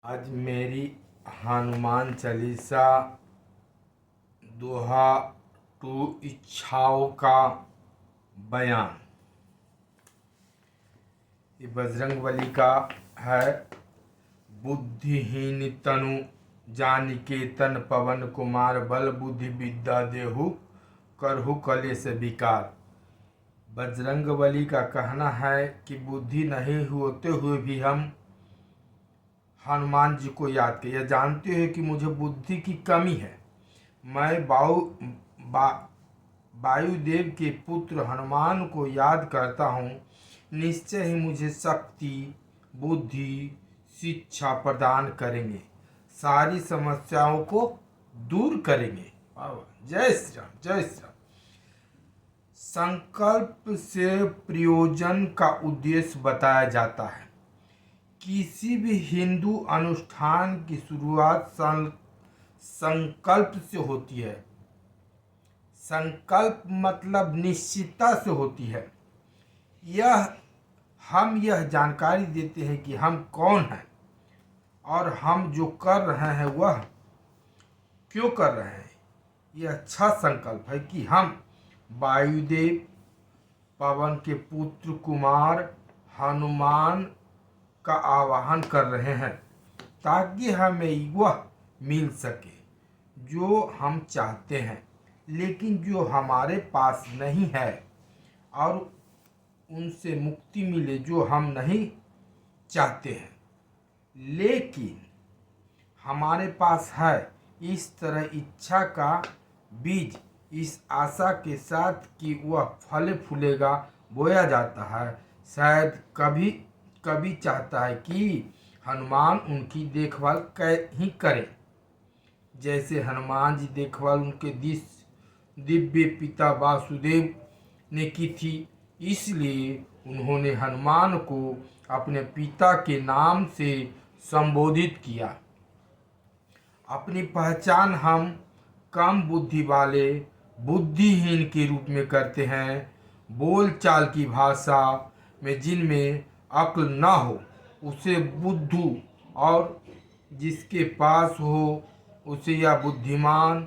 आज मेरी हनुमान चालीसा दोहा टू इच्छाओं का बयान। ये बजरंगबली का है। बुद्धिहीन तनु जानिकेतन पवन कुमार बल बुद्धि विद्या देहु करहु कलेश विकार। बजरंगबली का कहना है कि बुद्धि नहीं होते हुए भी हम हनुमान जी को याद किया। जानते हो कि मुझे बुद्धि की कमी है। मैं वायुदेव के पुत्र हनुमान को याद करता हूँ। निश्चय ही मुझे शक्ति बुद्धि शिक्षा प्रदान करेंगे, सारी समस्याओं को दूर करेंगे। जय श्री राम, जय श्री राम। संकल्प से प्रयोजन का उद्देश्य बताया जाता है। किसी भी हिंदू अनुष्ठान की शुरुआत संकल्प से होती है। संकल्प मतलब निश्चितता से होती है। हम यह जानकारी देते हैं कि हम कौन हैं और हम जो कर रहे हैं वह क्यों कर रहे हैं। यह अच्छा संकल्प है कि हम वायुदेव पवन के पुत्र कुमार हनुमान का आवाहन कर रहे हैं ताकि हमें वह मिल सके जो हम चाहते हैं, लेकिन जो हमारे पास नहीं है, और उनसे मुक्ति मिले जो हम नहीं चाहते हैं लेकिन हमारे पास है। इस तरह इच्छा का बीज इस आशा के साथ कि वह फल फूलेगा बोया जाता है। शायद कभी कभी चाहता है कि हनुमान उनकी देखभाल ही करें, जैसे हनुमान जी देखभाल उनके दिव्य पिता वासुदेव ने की थी। इसलिए उन्होंने हनुमान को अपने पिता के नाम से संबोधित किया। अपनी पहचान हम कम बुद्धि वाले बुद्धिहीन के रूप में करते हैं। बोल चाल की भाषा में जिनमें अक्ल न हो उसे बुद्धू, और जिसके पास हो उसे यह बुद्धिमान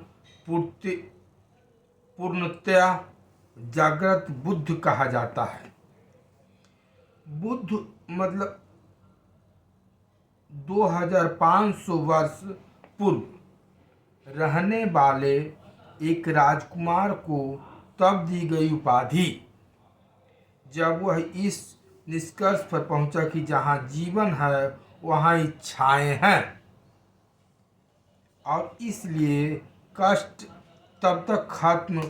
पूर्णतया जागृत बुद्ध कहा जाता है। बुद्ध मतलब 2500 वर्ष पूर्व रहने वाले एक राजकुमार को तब दी गई उपाधि जब वह इस निष्कर्ष पर पहुंचा कि जहां जीवन है वहां इच्छाएं हैं, और इसलिए कष्ट तब तक खत्म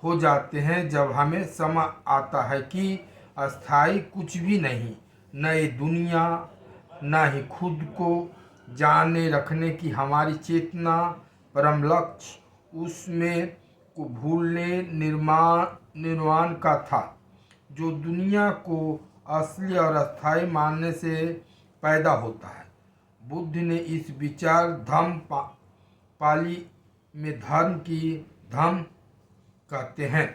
हो जाते हैं जब हमें समय आता है कि अस्थाई कुछ भी नहीं, न ये दुनिया न ही खुद को जाने रखने की हमारी चेतना परम लक्ष्य उसमें को भूलने निर्वाण का था, जो दुनिया को असली और अस्थाई मानने से पैदा होता है। बुद्ध ने इस विचार धम्म पाली में धर्म की धम्म कहते हैं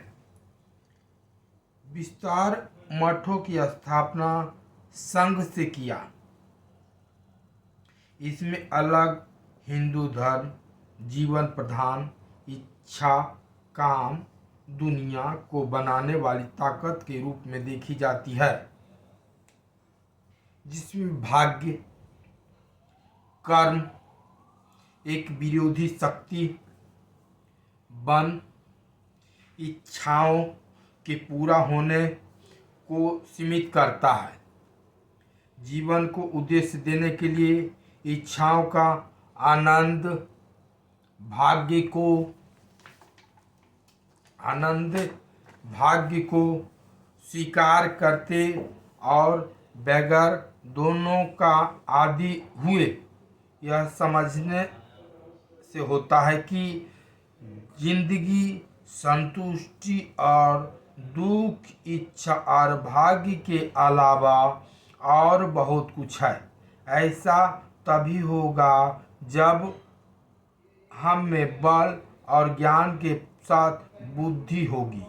विस्तार मठों की स्थापना संघ से किया। इसमें अलग हिंदू धर्म जीवन प्रधान इच्छा काम दुनिया को बनाने वाली ताकत के रूप में देखी जाती है, जिसमें भाग्य कर्म एक विरोधी शक्ति बन इच्छाओं के पूरा होने को सीमित करता है। जीवन को उद्देश्य देने के लिए इच्छाओं का आनंद भाग्य को स्वीकार करते और बगैर दोनों का आदि हुए यह समझने से होता है कि जिंदगी संतुष्टि और दुख इच्छा और भाग्य के अलावा और बहुत कुछ है। ऐसा तभी होगा जब हम में बल और ज्ञान के साथ बुद्धि होगी।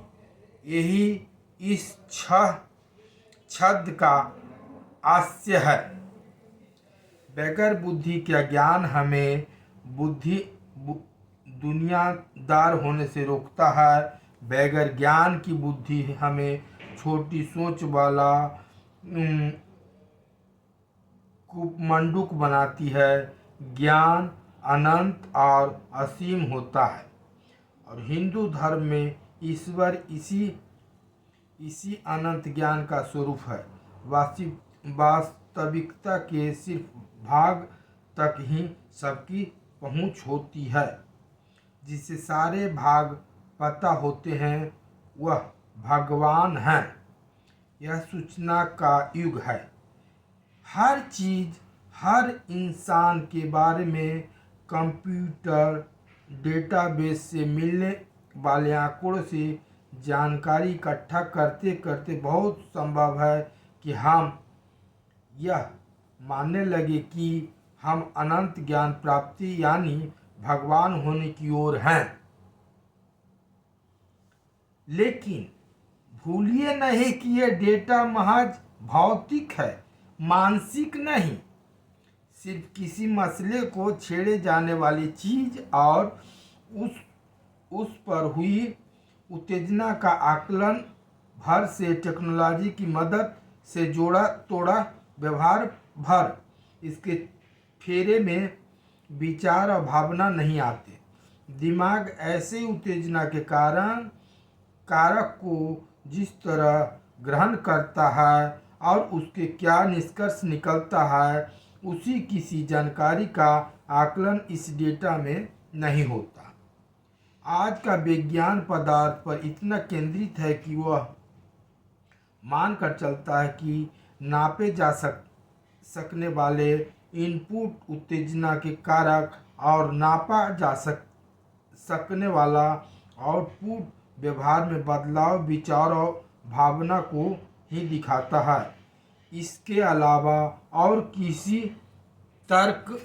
यही इस छंद का आशय है। बगैर बुद्धि का ज्ञान हमें दुनियादार होने से रोकता है। बगैर ज्ञान की बुद्धि हमें छोटी सोच वाला कुमंडूक बनाती है। ज्ञान अनंत और असीम होता है और हिंदू धर्म में ईश्वर इसी अनंत ज्ञान का स्वरूप है। वास्तविकता के सिर्फ भाग तक ही सबकी पहुंच होती है। जिसे सारे भाग पता होते हैं वह भगवान है। यह सूचना का युग है। हर चीज, हर इंसान के बारे में कंप्यूटर डेटाबेस से मिलने वाले आंकड़ों से जानकारी इकट्ठा करते करते बहुत संभव है कि हम यह मानने लगे कि हम अनंत ज्ञान प्राप्ति यानी भगवान होने की ओर हैं। लेकिन भूलिए नहीं कि यह डेटा महज भौतिक है, मानसिक नहीं। सिर्फ किसी मसले को छेड़े जाने वाली चीज और उस पर हुई उत्तेजना का आकलन भर से टेक्नोलॉजी की मदद से जोड़ा तोड़ा व्यवहार भर इसके फेरे में विचार और भावना नहीं आते। दिमाग ऐसे उत्तेजना के कारक को जिस तरह ग्रहण करता है और उसके क्या निष्कर्ष निकलता है, उसी किसी जानकारी का आकलन इस डेटा में नहीं होता। आज का विज्ञान पदार्थ पर इतना केंद्रित है कि वह मानकर चलता है कि नापे जा सकने वाले इनपुट उत्तेजना के कारक और नापा जा सकने वाला आउटपुट व्यवहार में बदलाव, विचार और भावना को ही दिखाता है। इसके अलावा और किसी तर्क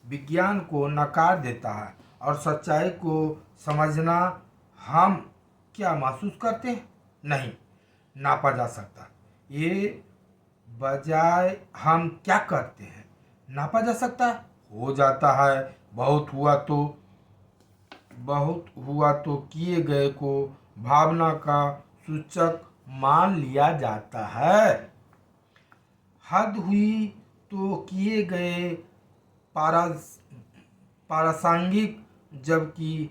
विज्ञान को नकार देता है और सच्चाई को समझना हम क्या महसूस करते हैं नहीं नापा जा सकता। ये बजाय हम क्या करते हैं नापा जा सकता है, हो जाता है। बहुत हुआ तो किए गए को भावना का सूचक मान लिया जाता है। हद हुई तो किए गए प्रासंगिक, जबकि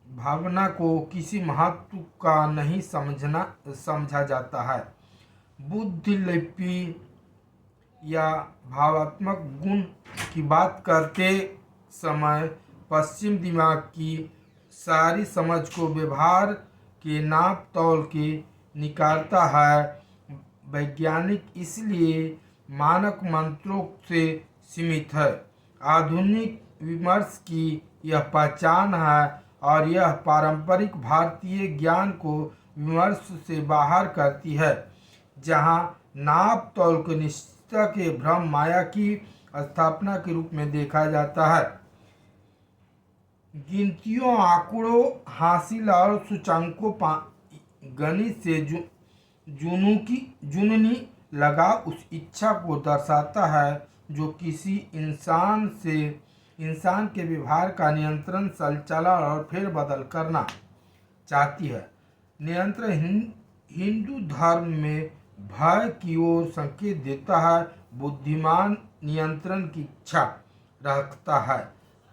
भावना को किसी महत्व का नहीं समझा जाता है। बुद्धिलिपि या भावात्मक गुण की बात करते समय पश्चिम दिमाग की सारी समझ को व्यवहार के नाप तौल के निकालता है। वैज्ञानिक इसलिए मानक मंत्रों से सीमित है। आधुनिक विमर्श की यह पहचान है और यह पारंपरिक भारतीय ज्ञान को विमर्श से बाहर करती है, जहाँ नाप तौल को निश्चितता के भ्रम माया की स्थापना के रूप में देखा जाता है। गिनतियों, आंकड़ों हासिल और सूचकांकों गणित से जुनूनी लगाव उस इच्छा को दर्शाता है जो किसी इंसान के व्यवहार का नियंत्रण, संचालन और फेरबदल करना चाहती है। नियंत्रण हिंदू धर्म में भय की ओर संकेत देता है। बुद्धिमान नियंत्रण की इच्छा रखता है।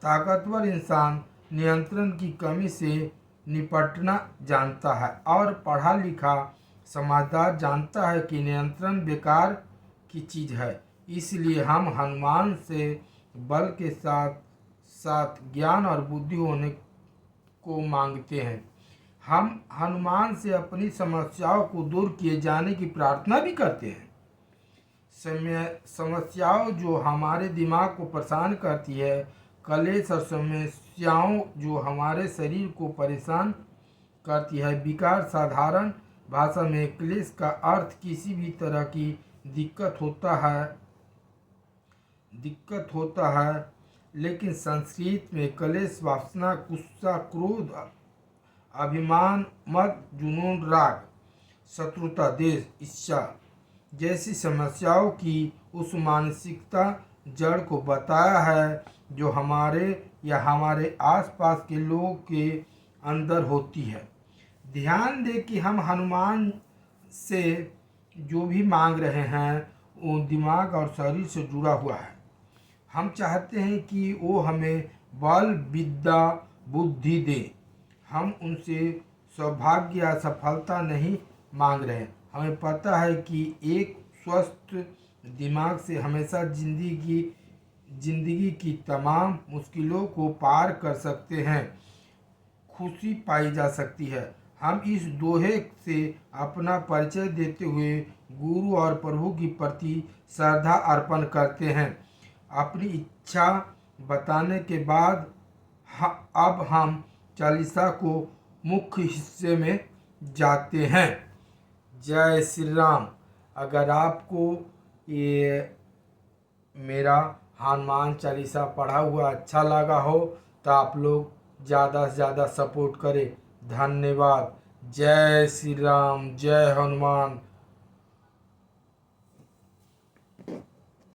ताकतवर इंसान नियंत्रण की कमी से निपटना जानता है और पढ़ा लिखा समझदार जानता है कि नियंत्रण बेकार की चीज़ है। इसलिए हम हनुमान से बल के साथ साथ ज्ञान और बुद्धि होने को मांगते हैं। हम हनुमान से अपनी समस्याओं को दूर किए जाने की प्रार्थना भी करते हैं। समस्याओं जो हमारे दिमाग को परेशान करती है, कलेश और समस्याओं जो हमारे शरीर को परेशान करती है। विकार साधारण भाषा में क्लेश का अर्थ किसी भी तरह की दिक्कत होता है, लेकिन संस्कृत में क्लेश वासना, गुस्सा, क्रोध, अभिमान, मद, जुनून, राग, शत्रुता, द्वेष, इच्छा, जैसी समस्याओं की उस मानसिकता जड़ को बताया है जो हमारे या हमारे आसपास के लोगों के अंदर होती है। ध्यान दें कि हम हनुमान से जो भी मांग रहे हैं वो दिमाग और शरीर से जुड़ा हुआ है। हम चाहते हैं कि वो हमें बल विद्या बुद्धि दे। हम उनसे सौभाग्य या सफलता नहीं मांग रहे। हमें पता है कि एक स्वस्थ दिमाग से हमेशा जिंदगी की तमाम मुश्किलों को पार कर सकते हैं, खुशी पाई जा सकती है। हम इस दोहे से अपना परिचय देते हुए गुरु और प्रभु की प्रति श्रद्धा अर्पण करते हैं। अपनी इच्छा बताने के बाद अब हम चालीसा को मुख्य हिस्से में जाते हैं। जय श्री राम। अगर आपको ये मेरा हनुमान चालीसा पढ़ा हुआ अच्छा लगा हो तो आप लोग ज़्यादा से ज़्यादा सपोर्ट करें। धन्यवाद। जय श्री राम, जय हनुमान।